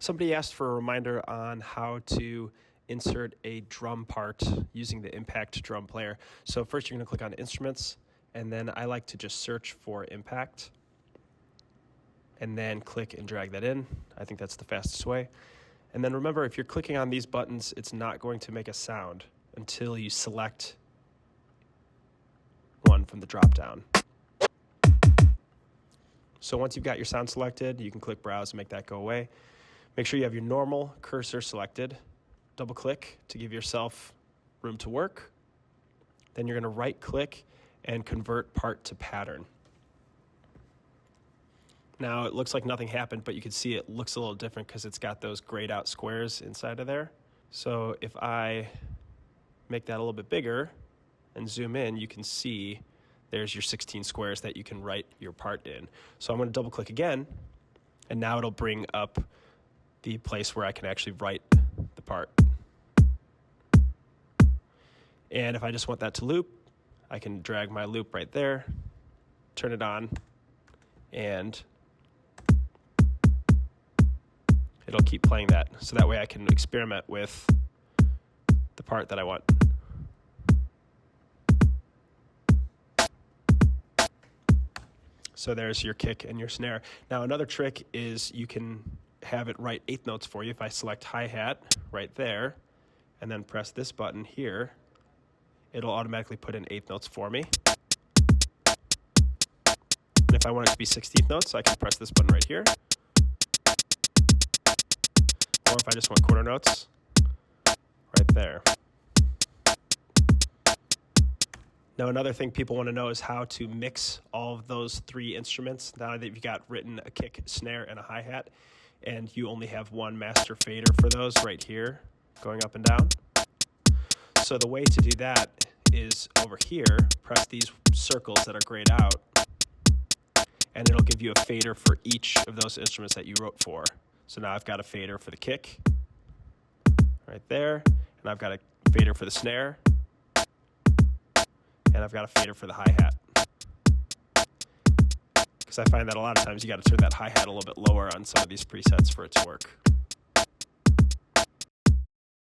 Somebody asked for a reminder on how to insert a drum part using the Impact drum player. So first you're going to click on Instruments, and then I like to just search for Impact, and then click and drag that in. I think that's the fastest way. And then remember, if you're clicking on these buttons, it's not going to make a sound until you select one from the drop-down. So once you've got your sound selected, you can click Browse and make that go away. Make sure you have your normal cursor selected. Double click to give yourself room to work. Then you're going to right click and convert part to pattern. Now it looks like nothing happened, but you can see it looks a little different because it's got those grayed out squares inside of there. So if I make that a little bit bigger and zoom in, you can see there's your 16 squares that you can write your part in. So I'm going to double click again, and now it'll bring up the place where I can actually write the part. And if I just want that to loop, I can drag my loop right there, turn it on, and it'll keep playing that. So that way I can experiment with the part that I want. So there's your kick and your snare. Now another trick is you can have it write eighth notes for you. If I select hi-hat right there and then press this button here, it'll automatically put in eighth notes for me. And if I want it to be 16th notes, I can press this button right here. Or if I just want quarter notes, right there. Now another thing people want to know is how to mix all of those three instruments. Now that you've got written a kick, snare, and a hi-hat, and you only have one master fader for those right here, going up and down. So the way to do that is over here, press these circles that are grayed out, and it'll give you a fader for each of those instruments that you wrote for. So now I've got a fader for the kick, right there, and I've got a fader for the snare, and I've got a fader for the hi-hat. Because I find that a lot of times you got to turn that hi-hat a little bit lower on some of these presets for it to work.